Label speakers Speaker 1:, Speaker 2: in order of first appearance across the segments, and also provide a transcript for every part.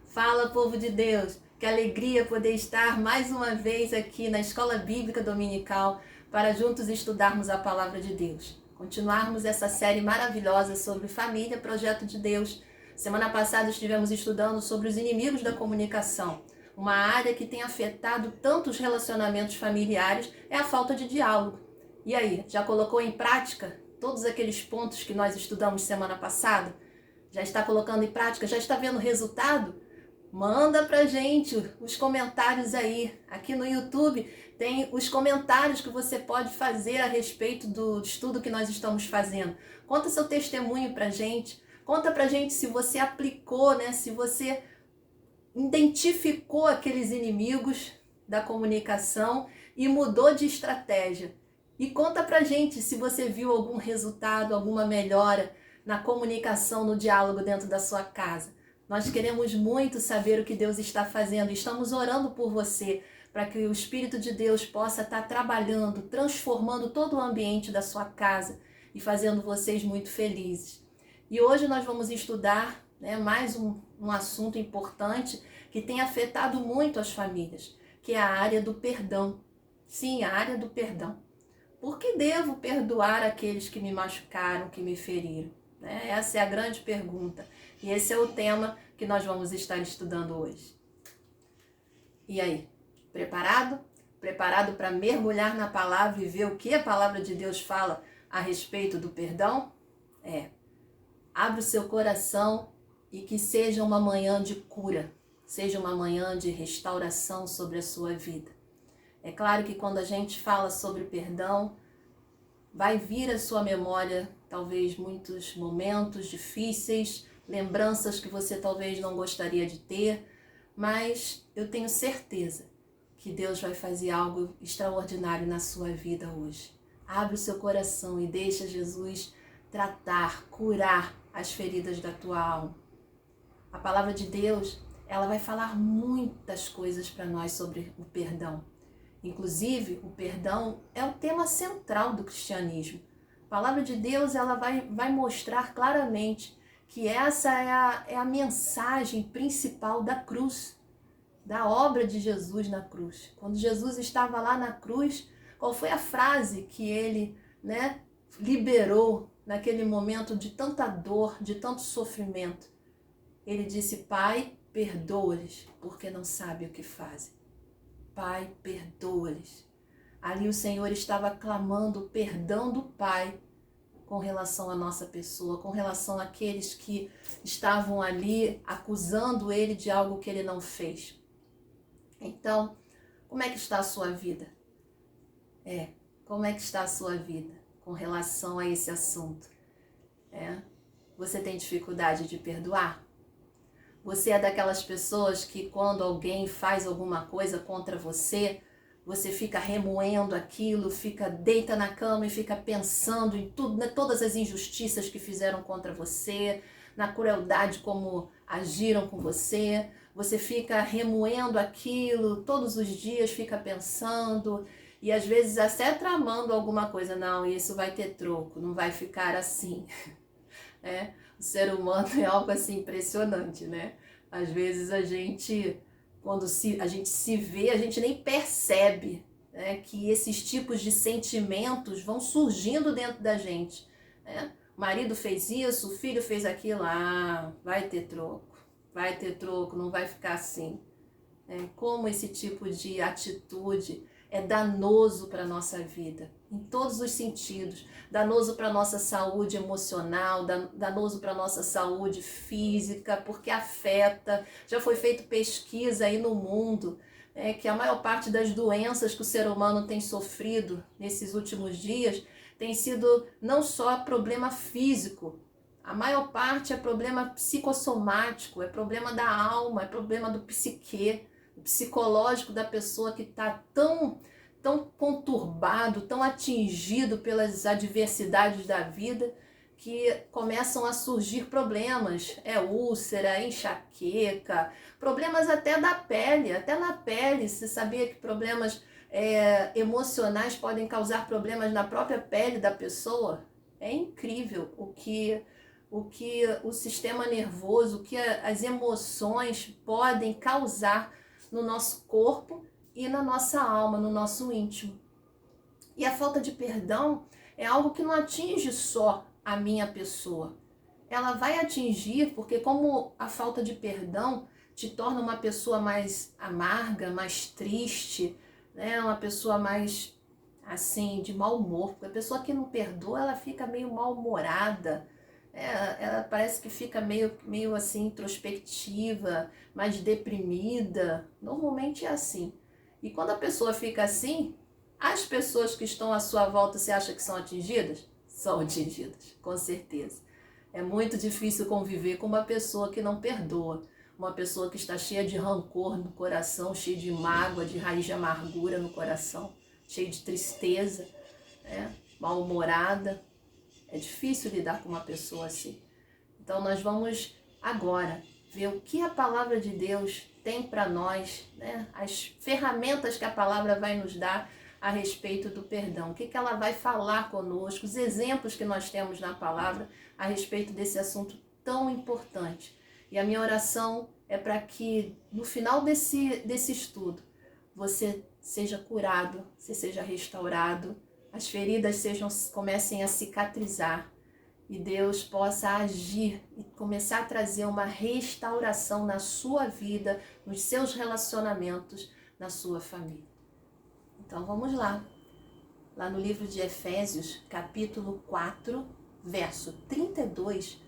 Speaker 1: Fala, povo de Deus! Que alegria poder estar mais uma vez aqui na Escola Bíblica Dominical para juntos estudarmos a Palavra de Deus. Continuarmos essa série maravilhosa sobre família, projeto de Deus. Semana passada estivemos estudando sobre os inimigos da comunicação. Uma área que tem afetado tanto os relacionamentos familiares é a falta de diálogo. E aí, já colocou em prática todos aqueles pontos que nós estudamos semana passada? Já está colocando em prática? Já está vendo o resultado? Manda pra gente os comentários aí. Aqui no YouTube tem os comentários que você pode fazer a respeito do estudo que nós estamos fazendo. Conta seu testemunho pra gente. Conta pra gente se você aplicou, né? Se você identificou aqueles inimigos da comunicação e mudou de estratégia. E conta pra gente se você viu algum resultado, alguma melhora na comunicação, no diálogo dentro da sua casa. Nós queremos muito saber o que Deus está fazendo. Estamos orando por você, para que o Espírito de Deus possa estar trabalhando, transformando todo o ambiente da sua casa e fazendo vocês muito felizes. E hoje nós vamos estudar, mais um assunto importante que tem afetado muito as famílias, que é a área do perdão. Sim, a área do perdão. Por que devo perdoar aqueles que me machucaram, que me feriram? Essa é a grande pergunta. E esse é o tema que nós vamos estar estudando hoje. E aí, preparado? Preparado para mergulhar na palavra e ver o que a palavra de Deus fala a respeito do perdão? Abre o seu coração e que seja uma manhã de cura, seja uma manhã de restauração sobre a sua vida. É claro que quando a gente fala sobre perdão, vai vir à sua memória talvez muitos momentos difíceis, lembranças que você talvez não gostaria de ter, mas eu tenho certeza que Deus vai fazer algo extraordinário na sua vida hoje. Abre o seu coração e deixa Jesus tratar, curar as feridas da tua alma. A palavra de Deus, ela vai falar muitas coisas para nós sobre o perdão. Inclusive, o perdão é o tema central do cristianismo. A palavra de Deus, ela vai mostrar claramente que essa é a mensagem principal da cruz, da obra de Jesus na cruz. Quando Jesus estava lá na cruz, qual foi a frase que ele, liberou naquele momento de tanta dor, de tanto sofrimento? Ele disse: Pai, perdoa-lhes, porque não sabem o que fazem. Pai, perdoa-lhes. Ali o Senhor estava clamando o perdão do Pai com relação à nossa pessoa, com relação àqueles que estavam ali acusando Ele de algo que Ele não fez. Então, como é que está a sua vida? Como é que está a sua vida com relação a esse assunto? Você tem dificuldade de perdoar? Você é daquelas pessoas que quando alguém faz alguma coisa contra você, você fica remoendo aquilo, deita na cama e fica pensando em tudo, todas as injustiças que fizeram contra você, na crueldade como agiram com você. Você fica remoendo aquilo todos os dias, fica pensando e às vezes até tramando alguma coisa. Não, isso vai ter troco, não vai ficar assim. O ser humano é algo assim impressionante, né? Às vezes quando a gente se vê, a gente nem percebe, que esses tipos de sentimentos vão surgindo dentro da gente. O marido fez isso, o filho fez aquilo, vai ter troco, não vai ficar assim. Como esse tipo de atitude é danoso para a nossa vida, em todos os sentidos. Danoso para a nossa saúde emocional, danoso para a nossa saúde física, porque afeta. Já foi feita pesquisa aí no mundo, que a maior parte das doenças que o ser humano tem sofrido nesses últimos dias tem sido não só problema físico, a maior parte é problema psicossomático, é problema da alma, é problema do psiquê, psicológico da pessoa que está tão conturbado, tão atingido pelas adversidades da vida, que começam a surgir problemas, úlcera, enxaqueca, problemas até da pele, até na pele. Você sabia que problemas emocionais podem causar problemas na própria pele da pessoa? É incrível o que o sistema nervoso, o que as emoções podem causar no nosso corpo e na nossa alma, no nosso íntimo. E a falta de perdão é algo que não atinge só a minha pessoa. Ela vai atingir, porque como a falta de perdão te torna uma pessoa mais amarga, mais triste, né? Uma pessoa mais, assim, de mau humor. Porque a pessoa que não perdoa, ela fica meio mal-humorada, ela parece que fica meio assim, introspectiva, mais deprimida. Normalmente é assim. E quando a pessoa fica assim, as pessoas que estão à sua volta, você acha que são atingidas? São atingidas, com certeza. É muito difícil conviver com uma pessoa que não perdoa, uma pessoa que está cheia de rancor no coração, cheia de mágoa, de raiz de amargura no coração, cheia de tristeza, mal-humorada. É difícil lidar com uma pessoa assim. Então nós vamos agora ver o que a palavra de Deus tem para nós, né? As ferramentas que a palavra vai nos dar a respeito do perdão. O que ela vai falar conosco, os exemplos que nós temos na palavra a respeito desse assunto tão importante. E a minha oração é para que no final desse estudo você seja curado, você seja restaurado, as feridas comecem a cicatrizar e Deus possa agir e começar a trazer uma restauração na sua vida, nos seus relacionamentos, na sua família. Então vamos lá. Lá no livro de Efésios, capítulo 4, verso 32,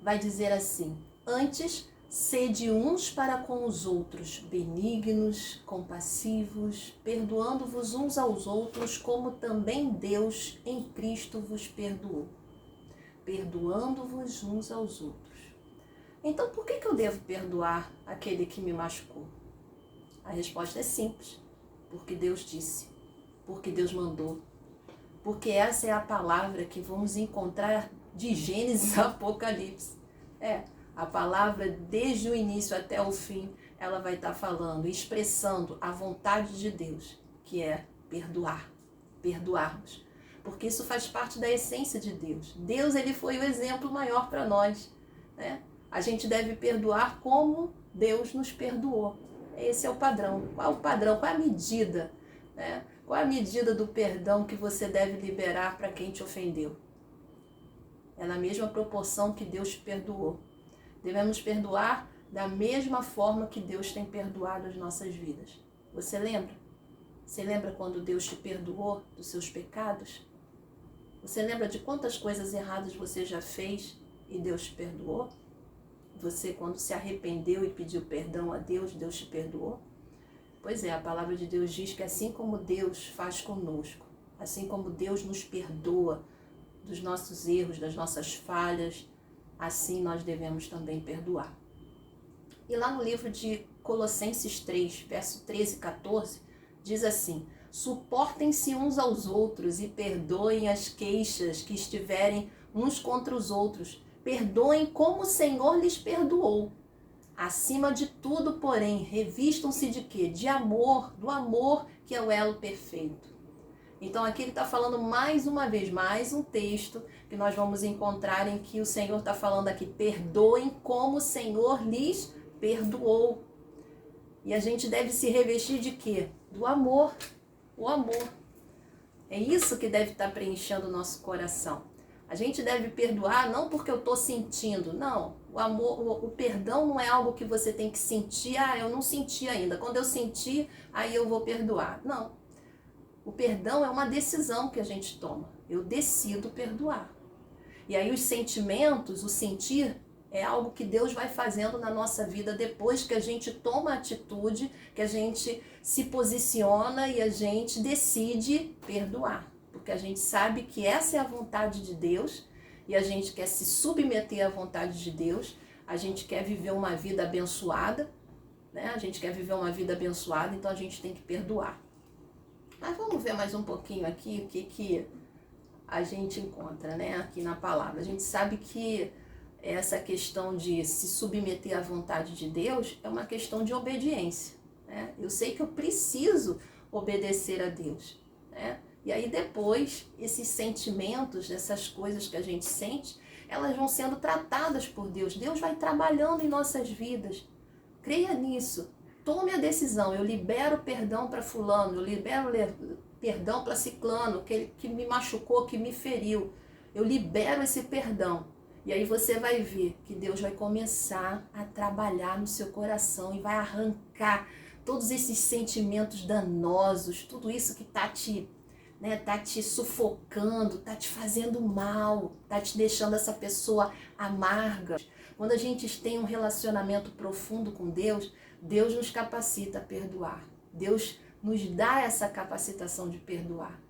Speaker 1: vai dizer assim: antes, sede uns para com os outros, benignos, compassivos, perdoando-vos uns aos outros, como também Deus em Cristo vos perdoou. Perdoando-vos uns aos outros. Então, por que eu devo perdoar aquele que me machucou? A resposta é simples. Porque Deus disse, porque Deus mandou, porque essa é a palavra que vamos encontrar de Gênesis a Apocalipse. A palavra desde o início até o fim, ela vai estar falando, expressando a vontade de Deus, que é perdoar, perdoarmos. Porque isso faz parte da essência de Deus. Deus, ele foi o exemplo maior para nós, né? A gente deve perdoar como Deus nos perdoou. Esse é o padrão. Qual é o padrão? Qual é a medida? Né? Qual é a medida do perdão que você deve liberar para quem te ofendeu? É na mesma proporção que Deus te perdoou. Devemos perdoar da mesma forma que Deus tem perdoado as nossas vidas. Você lembra? Você lembra quando Deus te perdoou dos seus pecados? Você lembra de quantas coisas erradas você já fez e Deus te perdoou? Você, quando se arrependeu e pediu perdão a Deus, Deus te perdoou? Pois é, a palavra de Deus diz que assim como Deus faz conosco, assim como Deus nos perdoa dos nossos erros, das nossas falhas, assim nós devemos também perdoar. E lá no livro de Colossenses 3, verso 13 e 14, diz assim: suportem-se uns aos outros e perdoem as queixas que estiverem uns contra os outros. Perdoem como o Senhor lhes perdoou. Acima de tudo, porém, revistam-se de quê? De amor, do amor que é o elo perfeito. Então aqui ele está falando mais uma vez, mais um texto que nós vamos encontrar em que o Senhor está falando aqui, perdoem como o Senhor lhes perdoou. E a gente deve se revestir de quê? Do amor, o amor. É isso que deve estar preenchendo o nosso coração. A gente deve perdoar não porque eu estou sentindo, não. O amor, o perdão não é algo que você tem que sentir, eu não senti ainda. Quando eu sentir, aí eu vou perdoar. Não. O perdão é uma decisão que a gente toma. Eu decido perdoar. E aí os sentimentos, o sentir, é algo que Deus vai fazendo na nossa vida depois que a gente toma a atitude, que a gente se posiciona e a gente decide perdoar. Porque a gente sabe que essa é a vontade de Deus e a gente quer se submeter à vontade de Deus, a gente quer viver uma vida abençoada, né? A gente quer viver uma vida abençoada, então a gente tem que perdoar. Mas vamos ver mais um pouquinho aqui o que a gente encontra, né, aqui na palavra. A gente sabe que essa questão de se submeter à vontade de Deus é uma questão de obediência, né? Eu sei que eu preciso obedecer a Deus, né? E aí depois, esses sentimentos, essas coisas que a gente sente, elas vão sendo tratadas por Deus. Deus vai trabalhando em nossas vidas. Creia nisso. Tome a decisão. Eu libero perdão para fulano, eu libero perdão para ciclano, que me machucou, que me feriu. Eu libero esse perdão. E aí você vai ver que Deus vai começar a trabalhar no seu coração e vai arrancar todos esses sentimentos danosos, tudo isso que tá te sufocando, tá te fazendo mal, tá te deixando essa pessoa amarga. Quando a gente tem um relacionamento profundo com Deus, Deus nos capacita a perdoar. Deus nos dá essa capacitação de perdoar.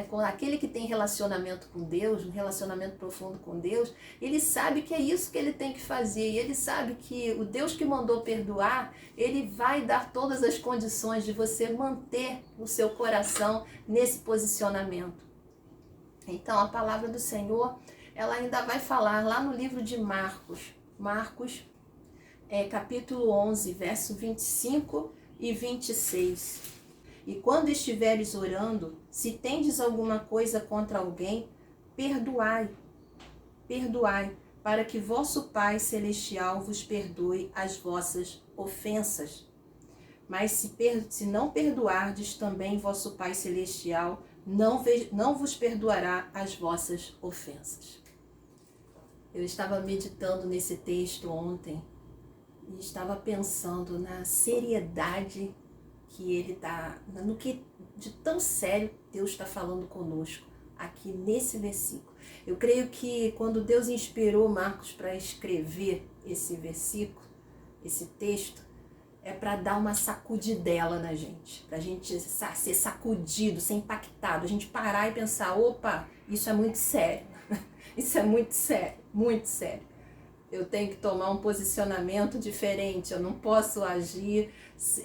Speaker 1: Quando aquele que tem relacionamento com Deus, um relacionamento profundo com Deus, ele sabe que é isso que ele tem que fazer. E ele sabe que o Deus que mandou perdoar, ele vai dar todas as condições de você manter o seu coração nesse posicionamento. Então, a palavra do Senhor, ela ainda vai falar lá no livro de Marcos. Marcos, capítulo 11, verso 25 e 26. E quando estiveres orando, se tendes alguma coisa contra alguém, perdoai, para que vosso Pai Celestial vos perdoe as vossas ofensas. Mas se não perdoardes, também vosso Pai Celestial não vos perdoará as vossas ofensas. Eu estava meditando nesse texto ontem e estava pensando na seriedade que ele está, no que de tão sério Deus está falando conosco aqui nesse versículo. Eu creio que quando Deus inspirou Marcos para escrever esse versículo, esse texto, é para dar uma sacudidela na gente, para a gente ser sacudido, ser impactado, a gente parar e pensar, opa, isso é muito sério, isso é muito sério, muito sério. Eu tenho que tomar um posicionamento diferente, eu não posso agir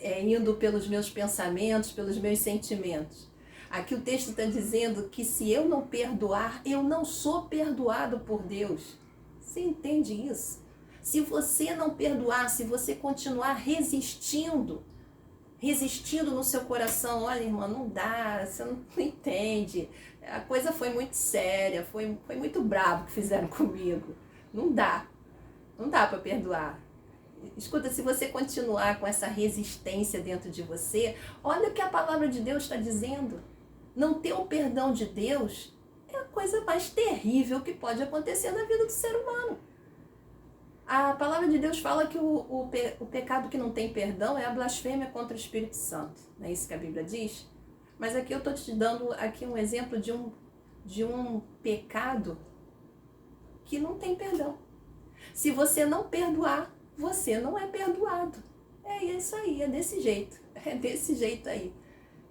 Speaker 1: indo pelos meus pensamentos, pelos meus sentimentos. Aqui o texto está dizendo que se eu não perdoar, eu não sou perdoado por Deus. Você entende isso? Se você não perdoar, se você continuar resistindo no seu coração, olha, irmã, não dá, você não entende. A coisa foi muito séria, foi muito brabo que fizeram comigo. Não dá para perdoar. Escuta, se você continuar com essa resistência dentro de você, olha o que a palavra de Deus está dizendo. Não ter o perdão de Deus é a coisa mais terrível que pode acontecer na vida do ser humano. A palavra de Deus fala que o pecado que não tem perdão é a blasfêmia contra o Espírito Santo. Não é isso que a Bíblia diz? Mas aqui eu estou te dando aqui um exemplo de um pecado que não tem perdão. Se você não perdoar, você não é perdoado. É isso aí, é desse jeito aí.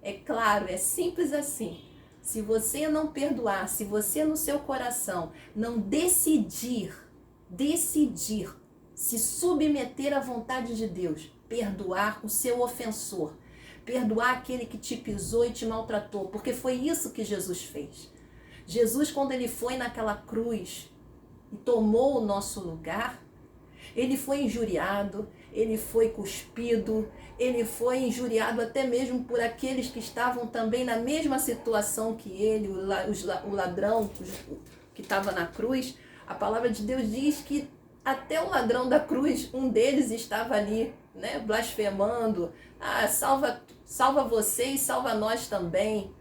Speaker 1: É claro, é simples assim. Se você não perdoar, se você no seu coração não decidir se submeter à vontade de Deus, perdoar o seu ofensor, perdoar aquele que te pisou e te maltratou, porque foi isso que Jesus fez. Jesus, quando ele foi naquela cruz e tomou o nosso lugar, ele foi injuriado, ele foi cuspido, ele foi injuriado até mesmo por aqueles que estavam também na mesma situação que ele, o ladrão que estava na cruz. A palavra de Deus diz que até o ladrão da cruz, um deles estava ali, blasfemando, salva você e salva nós também.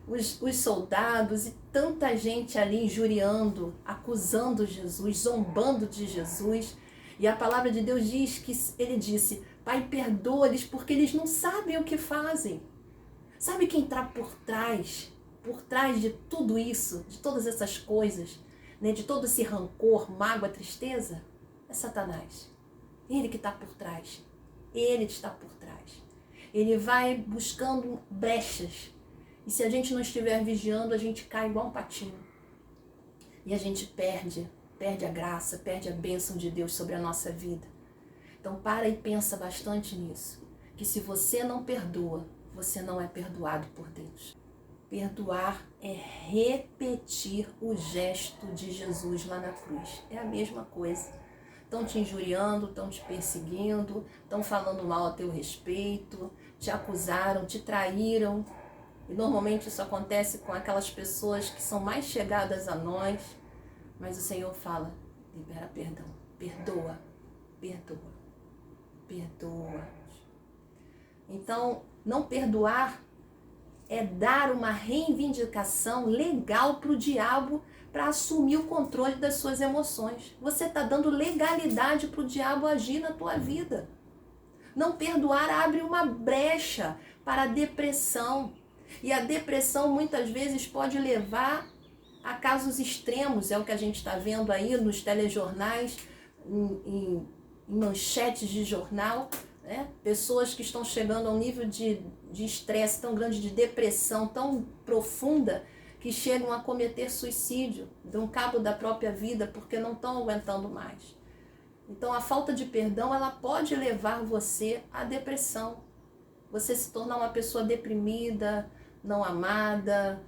Speaker 1: Os soldados e tanta gente ali injuriando, acusando Jesus, zombando de Jesus. E a palavra de Deus diz que ele disse, Pai, perdoa-lhes porque eles não sabem o que fazem. Sabe quem está por trás de tudo isso, de todas essas coisas, de todo esse rancor, mágoa, tristeza? É Satanás. Ele que está por trás. Ele está por trás. Ele vai buscando brechas. E se a gente não estiver vigiando, a gente cai igual um patinho. E a gente perde a graça, perde a bênção de Deus sobre a nossa vida. Então para e pensa bastante nisso. Que se você não perdoa, você não é perdoado por Deus. Perdoar é repetir o gesto de Jesus lá na cruz. É a mesma coisa. Estão te injuriando, estão te perseguindo, estão falando mal a teu respeito, te acusaram, te traíram. E normalmente isso acontece com aquelas pessoas que são mais chegadas a nós, Mas o Senhor fala, libera perdão, perdoa, perdoa, perdoa. Então, não perdoar é dar uma reivindicação legal para o diabo para assumir o controle das suas emoções. Você está dando legalidade para o diabo agir na tua vida. Não perdoar abre uma brecha para a depressão. E a depressão muitas vezes pode levar a casos extremos, é o que a gente está vendo aí nos telejornais, em manchetes de jornal, né? Pessoas que estão chegando a um nível de estresse tão grande, de depressão tão profunda, que chegam a cometer suicídio, dão cabo da própria vida porque não estão aguentando mais. Então a falta de perdão, ela pode levar você à depressão. Você se tornar uma pessoa deprimida, não amada,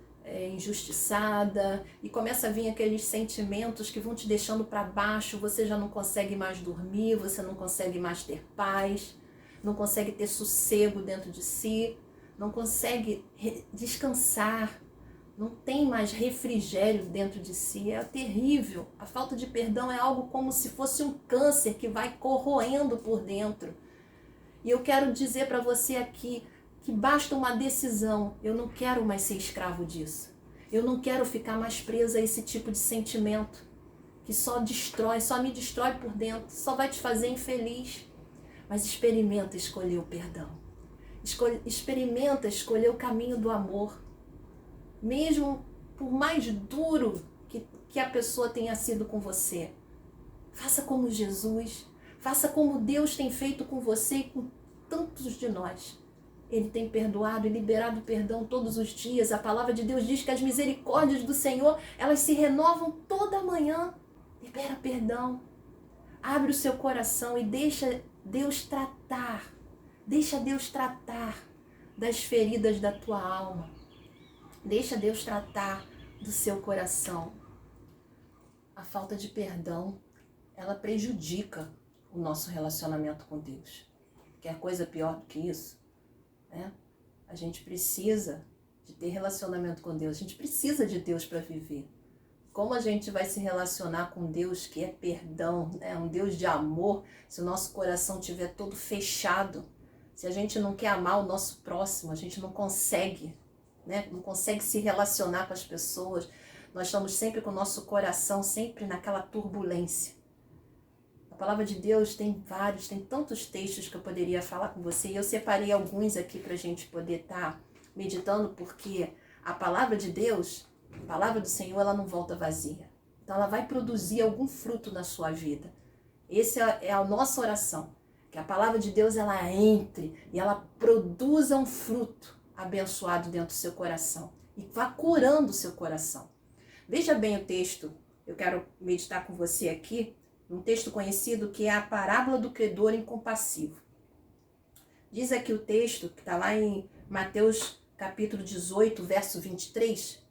Speaker 1: injustiçada, e começa a vir aqueles sentimentos que vão te deixando para baixo, você já não consegue mais dormir, você não consegue mais ter paz, não consegue ter sossego dentro de si, não consegue descansar, não tem mais refrigério dentro de si, é terrível. A falta de perdão é algo como se fosse um câncer que vai corroendo por dentro. E eu quero dizer para você aqui que basta uma decisão. Eu não quero mais ser escravo disso. Eu não quero ficar mais presa a esse tipo de sentimento que só destrói, só me destrói por dentro, só vai te fazer infeliz. Mas experimenta escolher o perdão. Experimenta escolher o caminho do amor. Mesmo por mais duro que a pessoa tenha sido com você. Faça como Jesus. Faça como Deus tem feito com você e com tantos de nós. Ele tem perdoado e liberado perdão todos os dias. A palavra de Deus diz que as misericórdias do Senhor, elas se renovam toda manhã. Libera perdão. Abre o seu coração e deixa Deus tratar. Deixa Deus tratar das feridas da tua alma. Deixa Deus tratar do seu coração. A falta de perdão, ela prejudica o nosso relacionamento com Deus. Quer coisa pior do que isso? Né? A gente precisa de ter relacionamento com Deus. A gente precisa de Deus para viver. Como a gente vai se relacionar com Deus que é perdão, né? Um Deus de amor, se o nosso coração estiver todo fechado? Se a gente não quer amar o nosso próximo, a gente não consegue. Né? Não consegue se relacionar com as pessoas, nós estamos sempre com o nosso coração, sempre naquela turbulência. A palavra de Deus tem tantos textos que eu poderia falar com você, e eu separei alguns aqui para a gente poder estar meditando, porque a palavra de Deus, a palavra do Senhor, ela não volta vazia. Então ela vai produzir algum fruto na sua vida. Essa é a nossa oração, que a palavra de Deus ela entre e ela produza um fruto abençoado dentro do seu coração e vá curando o seu coração. Veja bem o texto, eu quero meditar com você aqui, um texto conhecido que é a parábola do credor incompassivo. Diz aqui o texto, que está lá em Mateus capítulo 18, verso 23,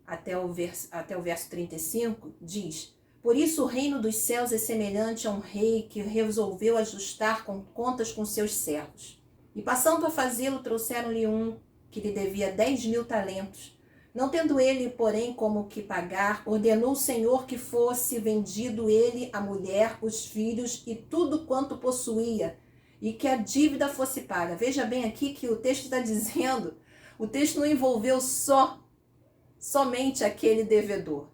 Speaker 1: até o verso 35, diz: por isso o reino dos céus é semelhante a um rei que resolveu ajustar contas com seus servos. E passando a fazê-lo, trouxeram-lhe um que lhe devia 10.000 talentos. Não tendo ele, porém, como que pagar, ordenou o Senhor que fosse vendido ele, a mulher, os filhos e tudo quanto possuía, e que a dívida fosse paga. Veja bem aqui que o texto está dizendo, o texto não envolveu somente aquele devedor.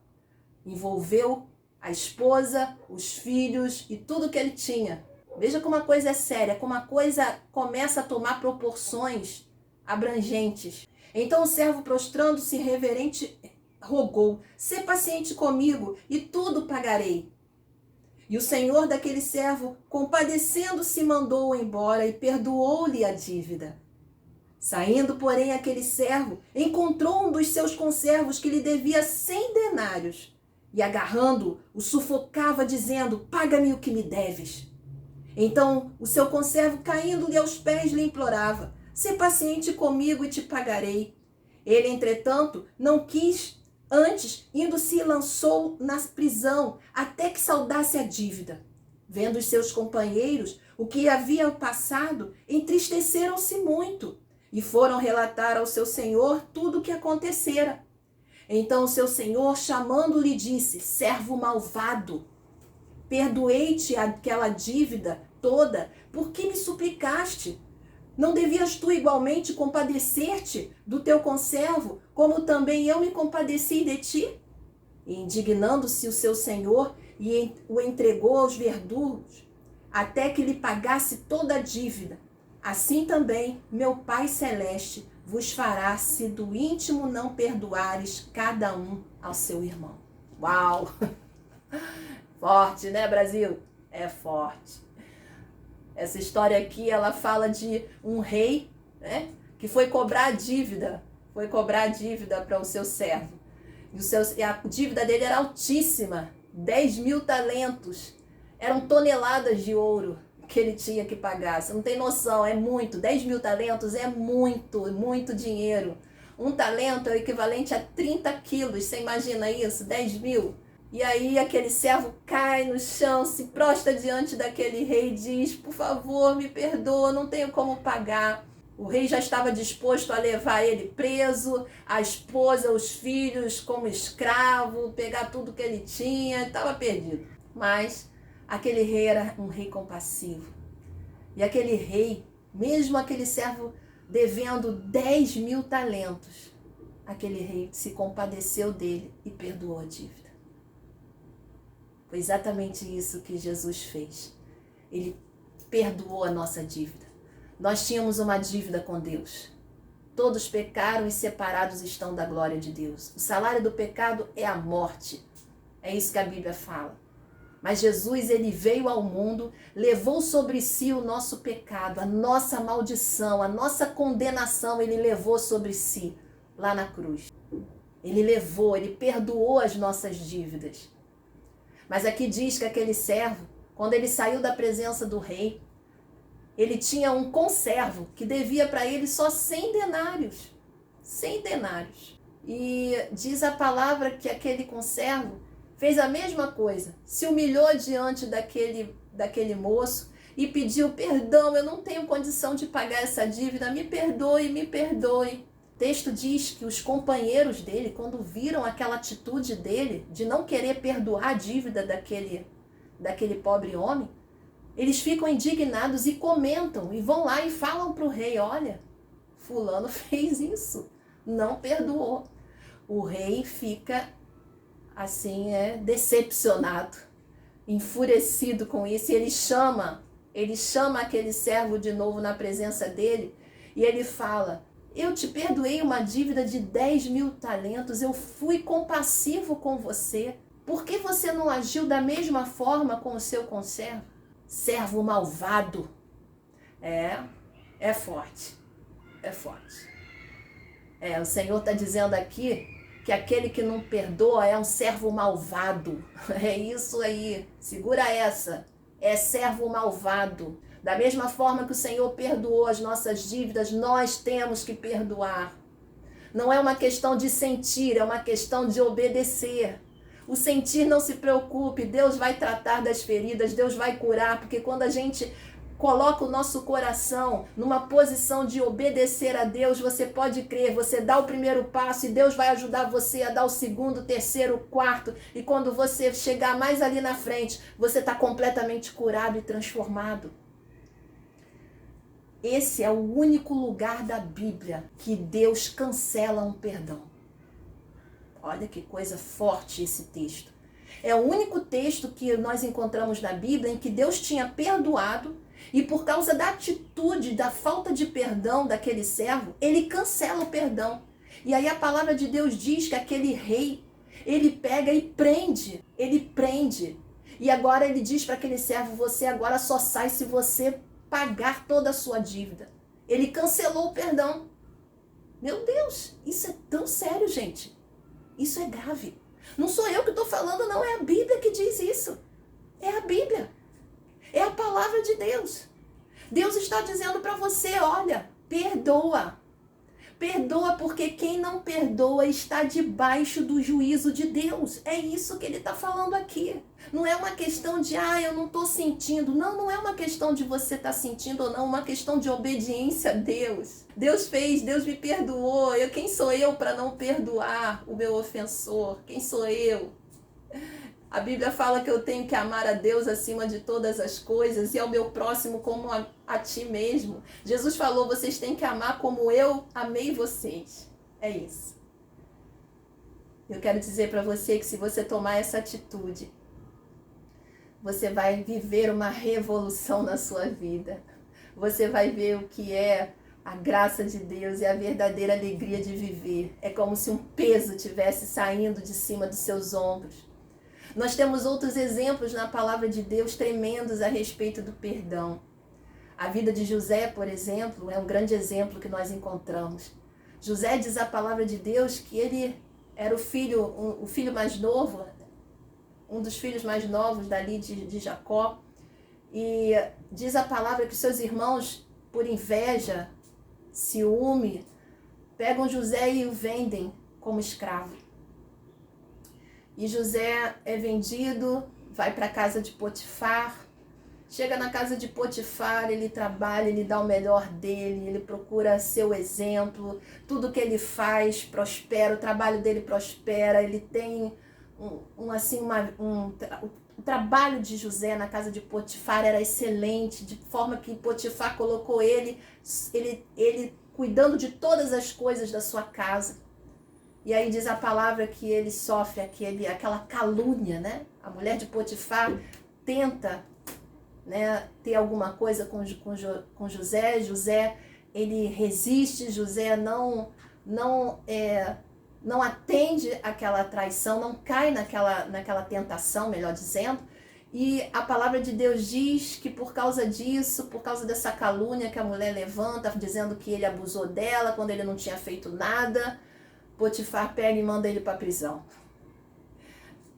Speaker 1: Envolveu a esposa, os filhos e tudo que ele tinha. Veja como a coisa é séria, como a coisa começa a tomar proporções abrangentes. Então o servo, prostrando-se reverente, rogou: sê paciente comigo e tudo pagarei. E o senhor daquele servo, compadecendo-se, mandou-o embora e perdoou-lhe a dívida. Saindo, porém, aquele servo, encontrou um dos seus conservos que lhe devia 100 denários e, agarrando-o, o sufocava, dizendo: paga-me o que me deves. Então o seu conservo, caindo-lhe aos pés, lhe implorava: sê paciente comigo e te pagarei. Ele, entretanto, não quis, antes, indo se lançou na prisão, até que saldasse a dívida. Vendo os seus companheiros o que havia passado, entristeceram-se muito, e foram relatar ao seu senhor tudo o que acontecera. Então o seu senhor, chamando-lhe, disse: servo malvado, perdoei-te aquela dívida toda, por que me suplicaste? Não devias tu igualmente compadecer-te do teu conservo, como também eu me compadeci de ti? E indignando-se o seu senhor, e o entregou aos verdugos, até que lhe pagasse toda a dívida. Assim também meu Pai Celeste vos fará, se do íntimo não perdoares cada um ao seu irmão. Uau! Forte, né, Brasil? É forte. Essa história aqui, ela fala de um rei, né, que foi cobrar dívida para o seu servo. E a dívida dele era altíssima, 10.000 talentos. Eram toneladas de ouro que ele tinha que pagar. Você não tem noção, é muito. 10.000 talentos é muito, muito dinheiro. Um talento é o equivalente a 30 quilos. Você imagina isso? 10.000. E aí aquele servo cai no chão, se prostra diante daquele rei e diz: por favor, me perdoa, não tenho como pagar. O rei já estava disposto a levar ele preso, a esposa, os filhos como escravo, pegar tudo que ele tinha, estava perdido. Mas aquele rei era um rei compassivo. E aquele rei, mesmo aquele servo devendo 10.000 talentos, aquele rei se compadeceu dele e perdoou a dívida. Foi exatamente isso que Jesus fez. Ele perdoou a nossa dívida. Nós tínhamos uma dívida com Deus. Todos pecaram e separados estão da glória de Deus. O salário do pecado é a morte. É isso que a Bíblia fala. Mas Jesus, ele veio ao mundo, levou sobre si o nosso pecado, a nossa maldição, a nossa condenação, ele levou sobre si lá na cruz. Ele levou, ele perdoou as nossas dívidas. Mas aqui diz que aquele servo, quando ele saiu da presença do rei, ele tinha um conservo que devia para ele só 100 denários. 100 denários. E diz a palavra que aquele conservo fez a mesma coisa. Se humilhou diante daquele moço e pediu: perdão, eu não tenho condição de pagar essa dívida, me perdoe, me perdoe. O texto diz que os companheiros dele, quando viram aquela atitude dele, de não querer perdoar a dívida daquele pobre homem, eles ficam indignados e comentam, e vão lá e falam para o rei: olha, fulano fez isso, não perdoou. O rei fica assim, decepcionado, enfurecido com isso, e ele chama aquele servo de novo na presença dele, e ele fala: eu te perdoei uma dívida de 10.000 talentos, eu fui compassivo com você. Por que você não agiu da mesma forma com o seu conservo? Servo malvado. É forte. É forte. O Senhor está dizendo aqui que aquele que não perdoa é um servo malvado. É isso aí. Segura essa. É servo malvado. Da mesma forma que o Senhor perdoou as nossas dívidas, nós temos que perdoar. Não é uma questão de sentir, é uma questão de obedecer. O sentir, não se preocupe, Deus vai tratar das feridas, Deus vai curar, porque quando a gente coloca o nosso coração numa posição de obedecer a Deus, você pode crer, você dá o primeiro passo e Deus vai ajudar você a dar o segundo, o terceiro, o quarto, e quando você chegar mais ali na frente, você está completamente curado e transformado. Esse é o único lugar da Bíblia que Deus cancela um perdão. Olha que coisa forte esse texto. É o único texto que nós encontramos na Bíblia em que Deus tinha perdoado e por causa da atitude, da falta de perdão daquele servo, ele cancela o perdão. E aí a palavra de Deus diz que aquele rei, ele pega e prende, ele prende. E agora ele diz para aquele servo: você agora só sai se você pagar toda a sua dívida. Ele cancelou o perdão. Meu Deus, isso é tão sério, gente. Isso é grave. Não sou eu que estou falando, não. É a Bíblia que diz isso. É a Bíblia. É a palavra de Deus. Deus está dizendo para você: olha, perdoa. Perdoa, porque quem não perdoa está debaixo do juízo de Deus. É isso que ele está falando aqui. Não é uma questão de, eu não estou sentindo. Não, não é uma questão de você estar sentindo ou não, é uma questão de obediência a Deus. Deus fez, Deus me perdoou. Quem sou eu para não perdoar o meu ofensor? Quem sou eu? A Bíblia fala que eu tenho que amar a Deus acima de todas as coisas e ao meu próximo como a ti mesmo. Jesus falou, vocês têm que amar como eu amei vocês. É isso. Eu quero dizer para você que se você tomar essa atitude, você vai viver uma revolução na sua vida. Você vai ver o que é a graça de Deus e a verdadeira alegria de viver. É como se um peso tivesse saindo de cima dos seus ombros. Nós temos outros exemplos na palavra de Deus tremendos a respeito do perdão. A vida de José, por exemplo, é um grande exemplo que nós encontramos. José diz a palavra de Deus que ele era o filho mais novo, um dos filhos mais novos dali de Jacó. E diz a palavra que seus irmãos, por inveja, ciúme, pegam José e o vendem como escravo. E José é vendido, vai para a casa de Potifar. Chega na casa de Potifar, ele trabalha, ele dá o melhor dele, ele procura ser o exemplo. Tudo que ele faz prospera, o trabalho dele prospera. Ele tem o trabalho de José na casa de Potifar era excelente, de forma que Potifar colocou ele cuidando de todas as coisas da sua casa. E aí diz a palavra que ele sofre aquela calúnia, né? A mulher de Potifar tenta, né, ter alguma coisa com José. José, ele resiste, José não atende aquela traição, não cai naquela tentação, melhor dizendo. E a palavra de Deus diz que por causa disso, por causa dessa calúnia que a mulher levanta, dizendo que ele abusou dela quando ele não tinha feito nada, Potifar pega e manda ele para a prisão.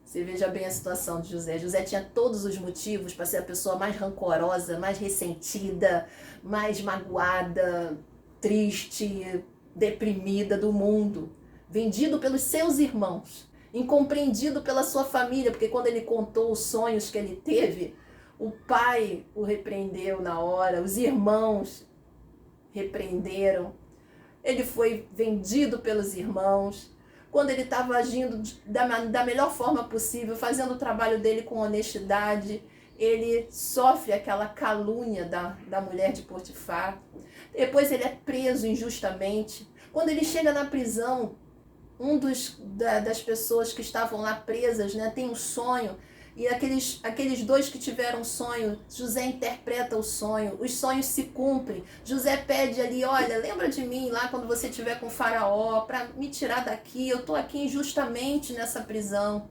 Speaker 1: Você veja bem a situação de José. José tinha todos os motivos para ser a pessoa mais rancorosa, mais ressentida, mais magoada, triste, deprimida do mundo. Vendido pelos seus irmãos, incompreendido pela sua família, porque quando ele contou os sonhos que ele teve, o pai o repreendeu na hora, os irmãos repreenderam. Ele foi vendido pelos irmãos. Quando ele estava agindo da melhor forma possível, fazendo o trabalho dele com honestidade, ele sofre aquela calúnia da mulher de Potifar. Depois ele é preso injustamente. Quando ele chega na prisão, das pessoas que estavam lá presas, né, tem um sonho. E aqueles dois que tiveram sonho, José interpreta o sonho, os sonhos se cumprem. José pede ali, olha, lembra de mim lá quando você estiver com o faraó, para me tirar daqui, eu estou aqui injustamente nessa prisão.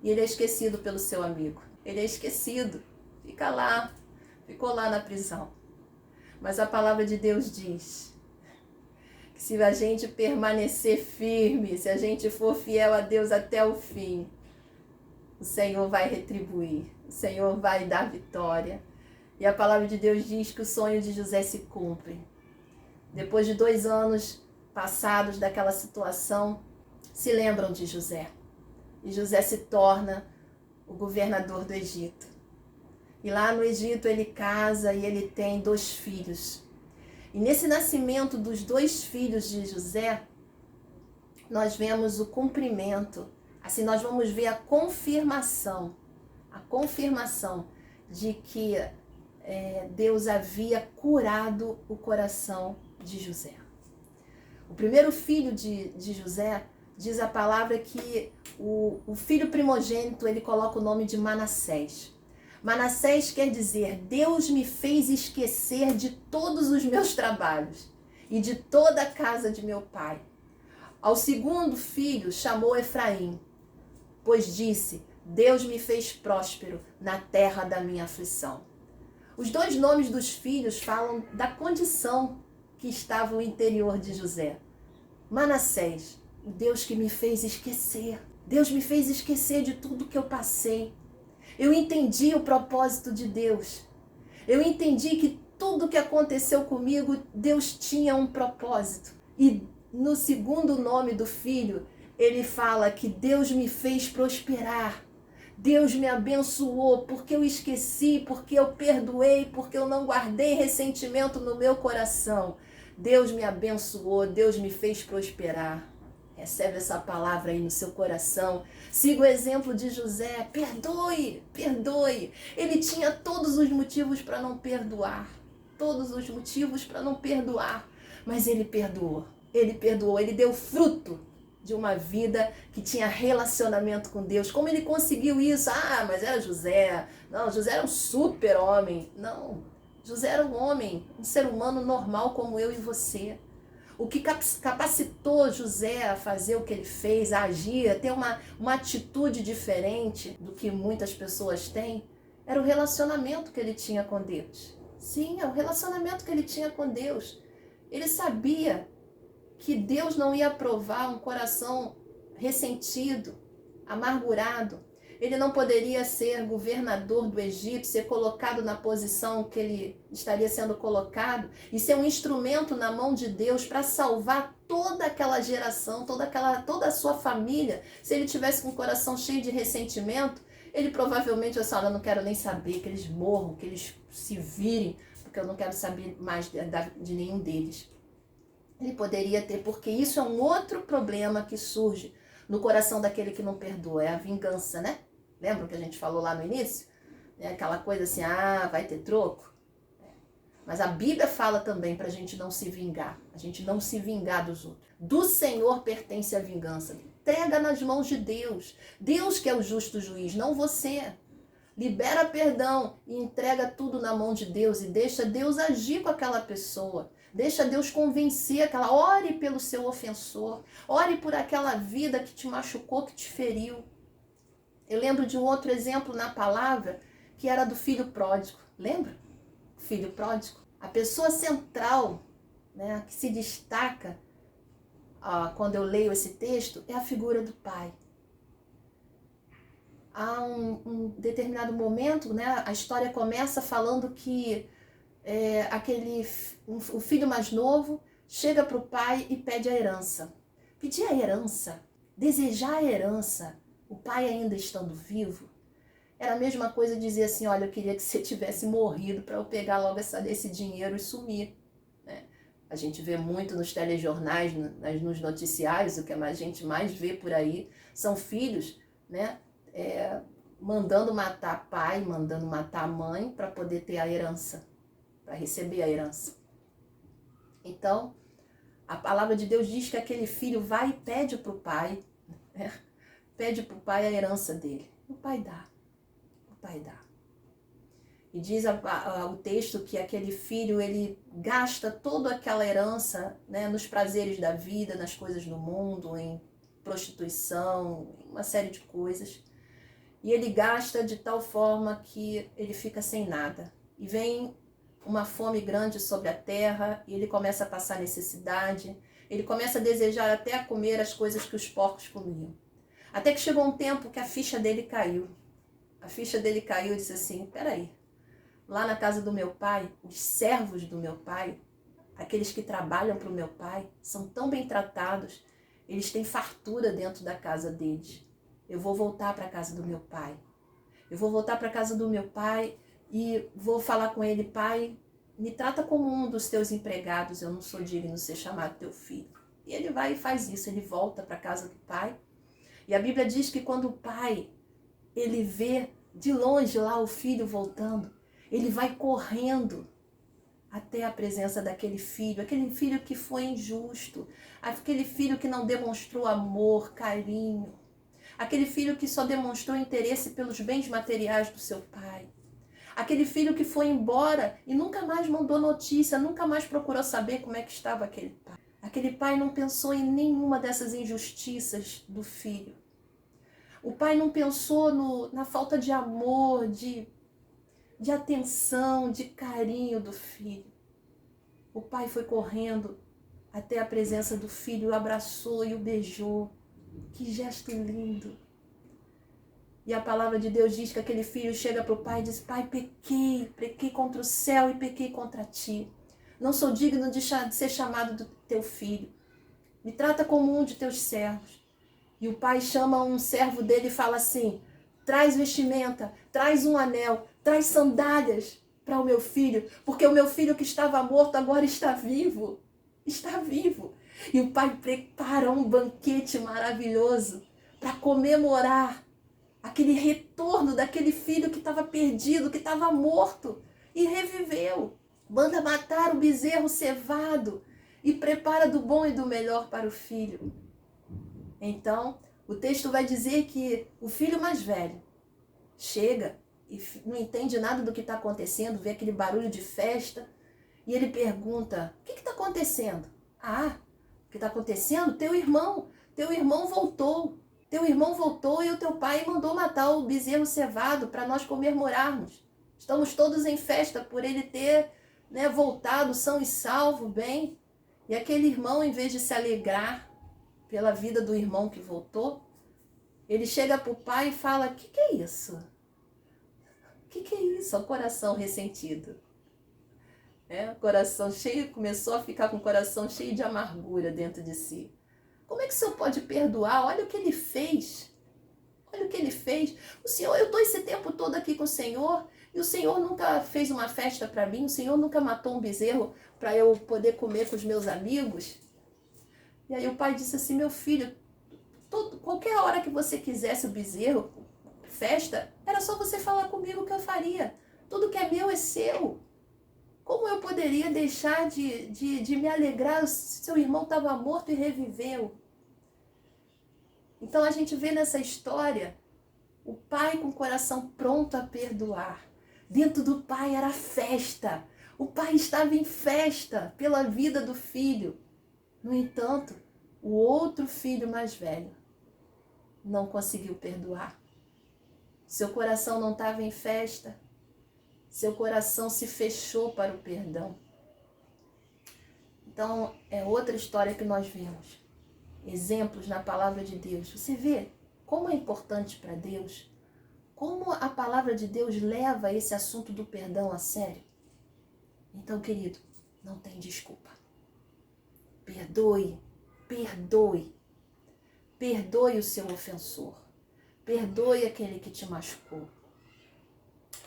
Speaker 1: E ele é esquecido pelo seu amigo. Ele é esquecido, ficou lá na prisão. Mas a palavra de Deus diz que se a gente permanecer firme, se a gente for fiel a Deus até o fim, o Senhor vai retribuir, o Senhor vai dar vitória. E a palavra de Deus diz que o sonho de José se cumpre. Depois de 2 anos passados daquela situação, se lembram de José. E José se torna o governador do Egito. E lá no Egito ele casa e ele tem 2 filhos. E nesse nascimento dos 2 filhos de José, nós vemos o cumprimento. Assim, nós vamos ver a confirmação de que Deus havia curado o coração de José. O primeiro filho de José, diz a palavra que o filho primogênito, ele coloca o nome de Manassés. Manassés quer dizer, Deus me fez esquecer de todos os meus trabalhos e de toda a casa de meu pai. Ao segundo filho chamou Efraim, pois disse, Deus me fez próspero na terra da minha aflição. Os 2 nomes dos filhos falam da condição que estava o interior de José. Manassés, o Deus que me fez esquecer. Deus me fez esquecer de tudo que eu passei. Eu entendi o propósito de Deus. Eu entendi que tudo que aconteceu comigo, Deus tinha um propósito. E no segundo nome do filho, ele fala que Deus me fez prosperar. Deus me abençoou porque eu esqueci, porque eu perdoei, porque eu não guardei ressentimento no meu coração. Deus me abençoou, Deus me fez prosperar. Recebe essa palavra aí no seu coração. Siga o exemplo de José. Perdoe, perdoe. Ele tinha todos os motivos para não perdoar. Todos os motivos para não perdoar. Mas ele perdoou. Ele perdoou. Ele deu fruto de uma vida que tinha relacionamento com Deus. Como ele conseguiu isso? Ah, mas era José. Não, José era um super homem. Não, José era um homem, um ser humano normal como eu e você. O que capacitou José a fazer o que ele fez, a agir, a ter uma atitude diferente do que muitas pessoas têm, era o relacionamento que ele tinha com Deus. Sim, é o relacionamento que ele tinha com Deus. Ele sabia que Deus não ia aprovar um coração ressentido, amargurado. Ele não poderia ser governador do Egito, ser colocado na posição que ele estaria sendo colocado e ser um instrumento na mão de Deus para salvar toda aquela geração, toda a sua família. Se ele tivesse com o coração cheio de ressentimento, ele provavelmente ia falar, eu não quero nem saber, que eles morram, que eles se virem, porque eu não quero saber mais de nenhum deles. Ele poderia ter, porque isso é um outro problema que surge no coração daquele que não perdoa, é a vingança, né? Lembra que a gente falou lá no início? É aquela coisa assim, vai ter troco? Mas a Bíblia fala também para a gente não se vingar, a gente não se vingar dos outros. Do Senhor pertence a vingança. Entrega nas mãos de Deus. Deus que é o justo juiz, não você. Libera perdão e entrega tudo na mão de Deus e deixa Deus agir com aquela pessoa. Deixa Deus convencer aquela. Ore pelo seu ofensor. Ore por aquela vida que te machucou, que te feriu. Eu lembro de um outro exemplo na palavra, que era do filho pródigo. Lembra? O filho pródigo. A pessoa central, né, que se destaca quando eu leio esse texto, é a figura do pai. Há um determinado momento, né, a história começa falando que o filho mais novo chega para o pai e pede a herança. Pedir a herança, desejar a herança, o pai ainda estando vivo, era a mesma coisa dizer assim, olha, eu queria que você tivesse morrido para eu pegar logo esse dinheiro e sumir. Né? A gente vê muito nos telejornais, nos noticiários, o que a gente mais vê por aí são filhos, né, mandando matar pai, mandando matar mãe para poder ter a herança, para receber a herança. Então, a palavra de Deus diz que aquele filho vai e pede para o pai, né? Pede para o pai a herança dele. O pai dá. O pai dá. E diz o texto que aquele filho, ele gasta toda aquela herança, né, nos prazeres da vida, nas coisas do mundo, em prostituição, uma série de coisas. E ele gasta de tal forma que ele fica sem nada. E vem uma fome grande sobre a terra, e ele começa a passar necessidade, ele começa a desejar até comer as coisas que os porcos comiam. Até que chegou um tempo que a ficha dele caiu. A ficha dele caiu e disse assim, peraí, lá na casa do meu pai, os servos do meu pai, aqueles que trabalham para o meu pai, são tão bem tratados, eles têm fartura dentro da casa deles. Eu vou voltar para a casa do meu pai. Eu vou voltar para a casa do meu pai e vou falar com ele, pai, me trata como um dos teus empregados, eu não sou digno de ser chamado teu filho. E ele vai e faz isso, ele volta para a casa do pai. E a Bíblia diz que quando o pai, ele vê de longe lá o filho voltando, ele vai correndo até a presença daquele filho, aquele filho que foi injusto, aquele filho que não demonstrou amor, carinho, aquele filho que só demonstrou interesse pelos bens materiais do seu pai, aquele filho que foi embora e nunca mais mandou notícia, nunca mais procurou saber como é que estava aquele pai. Aquele pai não pensou em nenhuma dessas injustiças do filho. O pai não pensou na falta de amor, de atenção, de carinho do filho. O pai foi correndo até a presença do filho, o abraçou e o beijou. Que gesto lindo! E a palavra de Deus diz que aquele filho chega para o pai e diz, pai, pequei contra o céu e pequei contra ti. Não sou digno de ser chamado do teu filho. Me trata como um de teus servos. E o pai chama um servo dele e fala assim, traz vestimenta, traz um anel, traz sandálias para o meu filho, porque o meu filho que estava morto agora está vivo. Está vivo. E o pai prepara um banquete maravilhoso para comemorar aquele retorno daquele filho que estava perdido, que estava morto e reviveu. Manda matar o bezerro cevado e prepara do bom e do melhor para o filho. Então, o texto vai dizer que o filho mais velho chega e não entende nada do que está acontecendo, vê aquele barulho de festa e ele pergunta: o que está acontecendo? Ah, o que está acontecendo? Teu irmão voltou. Teu irmão voltou e o teu pai mandou matar o bezerro cevado para nós comemorarmos. Estamos todos em festa por ele ter, voltado são e salvo, bem. E aquele irmão, em vez de se alegrar pela vida do irmão que voltou, ele chega para o pai e fala: o que é isso? O que é isso? O coração ressentido. O coração cheio, começou a ficar com o coração cheio de amargura dentro de si. Como é que o Senhor pode perdoar? Olha o que ele fez. Olha o que ele fez. O Senhor, eu estou esse tempo todo aqui com o Senhor e o Senhor nunca fez uma festa para mim, o Senhor nunca matou um bezerro para eu poder comer com os meus amigos. E aí o pai disse assim: meu filho, qualquer hora que você quisesse o bezerro, festa, era só você falar comigo que eu faria. Tudo que é meu é seu. Como eu poderia deixar de me alegrar se seu irmão estava morto e reviveu? Então a gente vê nessa história o pai com o coração pronto a perdoar. Dentro do pai era festa. O pai estava em festa pela vida do filho. No entanto, o outro filho mais velho não conseguiu perdoar. Seu coração não estava em festa. Seu coração se fechou para o perdão. Então, é outra história que nós vemos. Exemplos na palavra de Deus. Você vê como é importante para Deus, como a palavra de Deus leva esse assunto do perdão a sério. Então, querido, não tem desculpa. Perdoe, perdoe. Perdoe o seu ofensor. Perdoe aquele que te machucou.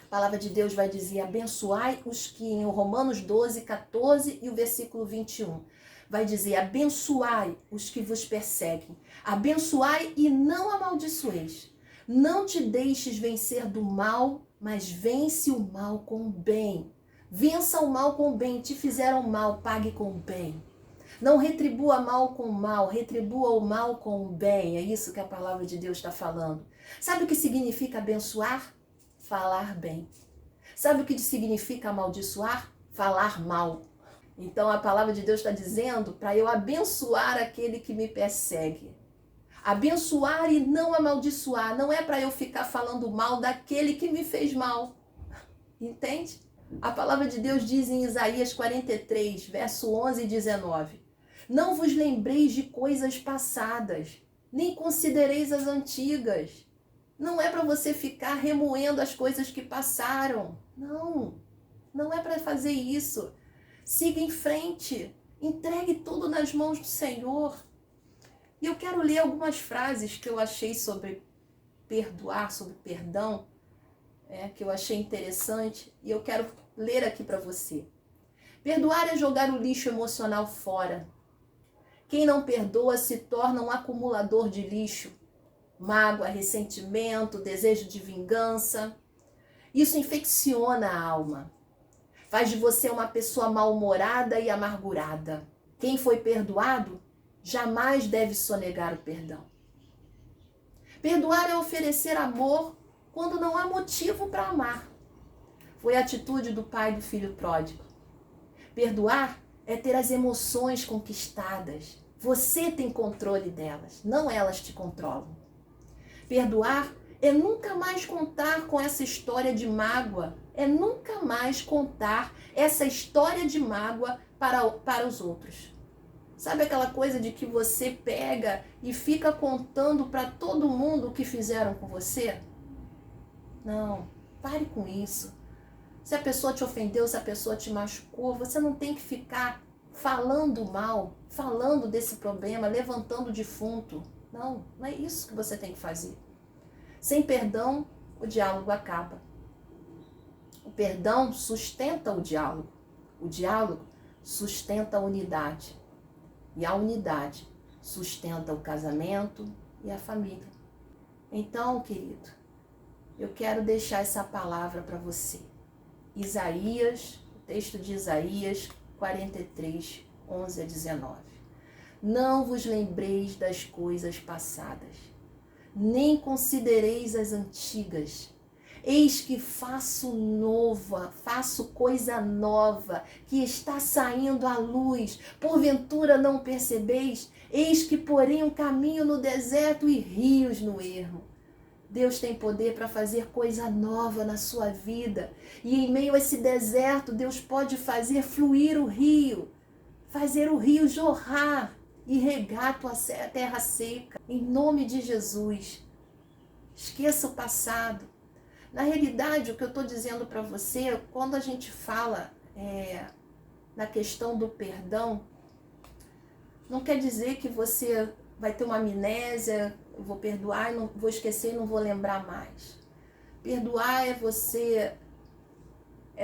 Speaker 1: A palavra de Deus vai dizer: abençoai os que, em Romanos 12, 14 e o versículo 21, vai dizer: abençoai os que vos perseguem, abençoai e não amaldiçoeis. Não te deixes vencer do mal, mas vence o mal com o bem. Vença o mal com o bem. Te fizeram mal, pague com o bem. Não retribua mal com o mal, retribua o mal com o bem. É isso que a palavra de Deus está falando. Sabe o que significa abençoar? Falar bem. Sabe o que significa amaldiçoar? Falar mal. Então a palavra de Deus está dizendo para eu abençoar aquele que me persegue. Abençoar e não amaldiçoar. Não é para eu ficar falando mal daquele que me fez mal. Entende? A palavra de Deus diz em Isaías 43, verso 11 e 19. Não vos lembreis de coisas passadas, nem considereis as antigas. Não é para você ficar remoendo as coisas que passaram. Não, não é para fazer isso. Siga em frente. Entregue tudo nas mãos do Senhor. E eu quero ler algumas frases que eu achei sobre perdoar, sobre perdão, que eu achei interessante, e eu quero ler aqui para você. Perdoar é jogar o lixo emocional fora. Quem não perdoa se torna um acumulador de lixo. Mágoa, ressentimento, desejo de vingança. Isso infecciona a alma. Faz de você uma pessoa mal-humorada e amargurada. Quem foi perdoado jamais deve sonegar o perdão. Perdoar é oferecer amor quando não há motivo para amar. Foi a atitude do pai do filho pródigo. Perdoar é ter as emoções conquistadas. Você tem controle delas, não elas te controlam. Perdoar é nunca mais contar com essa história de mágoa. É nunca mais contar essa história de mágoa para os outros. Sabe aquela coisa de que você pega e fica contando para todo mundo o que fizeram com você? Não, pare com isso. Se a pessoa te ofendeu, se a pessoa te machucou, você não tem que ficar falando mal, falando desse problema, levantando o defunto. Não, não é isso que você tem que fazer. Sem perdão, o diálogo acaba. O perdão sustenta o diálogo. O diálogo sustenta a unidade. E a unidade sustenta o casamento e a família. Então, querido, eu quero deixar essa palavra para você. Isaías, o texto de Isaías 43, 11 a 19. Não vos lembreis das coisas passadas, nem considereis as antigas. Eis que faço coisa nova, que está saindo à luz. Porventura não percebeis? Eis que porém um caminho no deserto e rios no ermo. Deus tem poder para fazer coisa nova na sua vida. E em meio a esse deserto, Deus pode fazer fluir o rio. Fazer o rio jorrar e regar a tua terra seca. Em nome de Jesus. Esqueça o passado. Na realidade, o que eu estou dizendo para você, quando a gente fala na questão do perdão, não quer dizer que você vai ter uma amnésia, eu vou perdoar, não vou esquecer e não vou lembrar mais. Perdoar é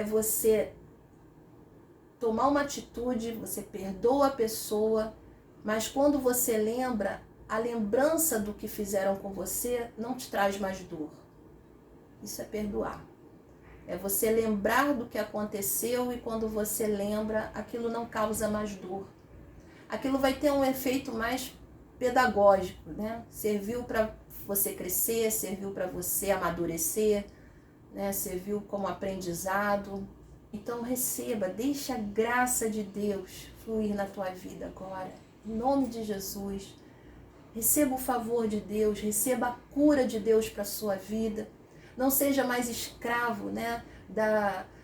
Speaker 1: você tomar uma atitude, você perdoa a pessoa, mas quando você lembra, a lembrança do que fizeram com você não te traz mais dor. Isso é perdoar. É você lembrar do que aconteceu e quando você lembra, aquilo não causa mais dor. Aquilo vai ter um efeito mais pedagógico, né? Serviu para você crescer, serviu para você amadurecer, né? Serviu como aprendizado. Então receba, deixa a graça de Deus fluir na tua vida agora. Em nome de Jesus. Receba o favor de Deus, receba a cura de Deus para a sua vida. Não seja mais escravo, né,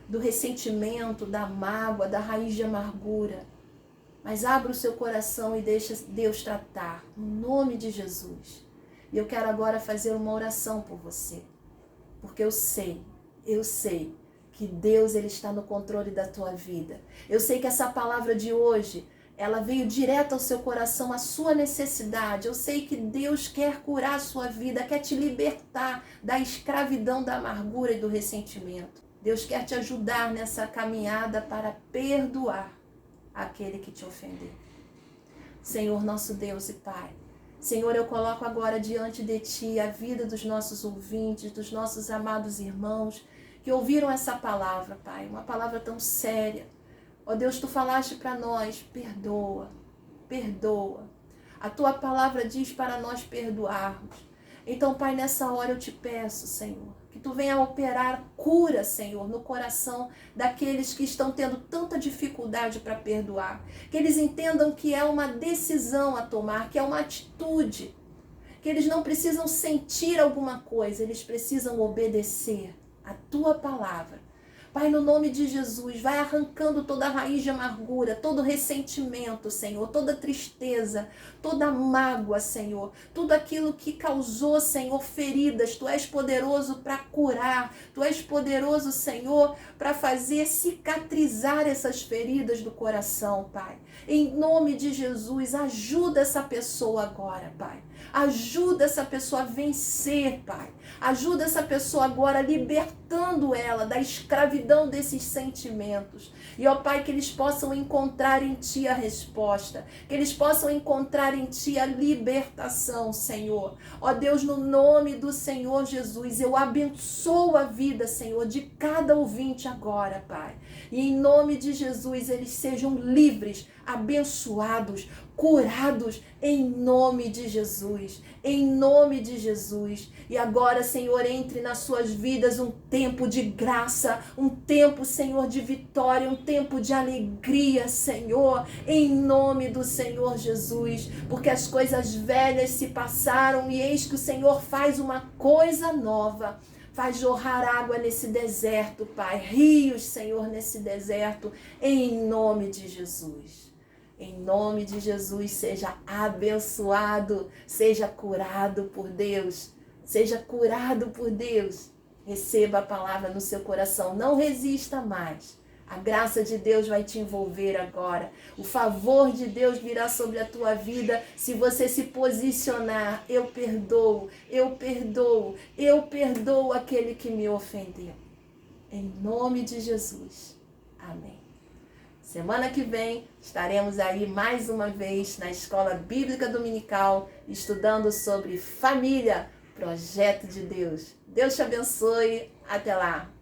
Speaker 1: do ressentimento, da mágoa, da raiz de amargura. Mas abra o seu coração e deixa Deus tratar, em nome de Jesus. E eu quero agora fazer uma oração por você. Porque eu sei que Deus ele está no controle da tua vida. Eu sei que essa palavra de hoje, ela veio direto ao seu coração, a sua necessidade. Eu sei que Deus quer curar a sua vida, quer te libertar da escravidão, da amargura e do ressentimento. Deus quer te ajudar nessa caminhada para perdoar aquele que te ofendeu. Senhor, nosso Deus e Pai, Senhor, eu coloco agora diante de Ti a vida dos nossos ouvintes, dos nossos amados irmãos que ouviram essa palavra, Pai, uma palavra tão séria. Ó Deus, Tu falaste para nós, perdoa, perdoa. A Tua palavra diz para nós perdoarmos. Então, Pai, nessa hora eu te peço, Senhor, que Tu venha operar cura, Senhor, no coração daqueles que estão tendo tanta dificuldade para perdoar. Que eles entendam que é uma decisão a tomar, que é uma atitude. Que eles não precisam sentir alguma coisa, eles precisam obedecer a Tua palavra. Pai, no nome de Jesus, vai arrancando toda a raiz de amargura, todo ressentimento, Senhor, toda tristeza, toda mágoa, Senhor, tudo aquilo que causou, Senhor, feridas. Tu és poderoso para curar, Tu és poderoso, Senhor, para fazer cicatrizar essas feridas do coração, Pai. Em nome de Jesus, ajuda essa pessoa agora, Pai. Ajuda essa pessoa a vencer, Pai. Ajuda essa pessoa agora, libertando ela da escravidão desses sentimentos. E, ó Pai, que eles possam encontrar em Ti a resposta. Que eles possam encontrar em Ti a libertação, Senhor. Ó Deus, no nome do Senhor Jesus, eu abençoo a vida, Senhor, de cada ouvinte agora, Pai. E em nome de Jesus, eles sejam livres, abençoados, curados em nome de Jesus, em nome de Jesus. E agora, Senhor, entre nas suas vidas um tempo de graça, um tempo, Senhor, de vitória, um tempo de alegria, Senhor, em nome do Senhor Jesus, porque as coisas velhas se passaram e eis que o Senhor faz uma coisa nova. Faz jorrar água nesse deserto, Pai, rios, Senhor, nesse deserto, em nome de Jesus. Em nome de Jesus, seja abençoado, seja curado por Deus, seja curado por Deus. Receba a palavra no seu coração, não resista mais. A graça de Deus vai te envolver agora. O favor de Deus virá sobre a tua vida se você se posicionar. Eu perdoo, eu perdoo, eu perdoo aquele que me ofendeu. Em nome de Jesus. Amém. Semana que vem estaremos aí mais uma vez na Escola Bíblica Dominical, estudando sobre família, projeto de Deus. Deus te abençoe. Até lá.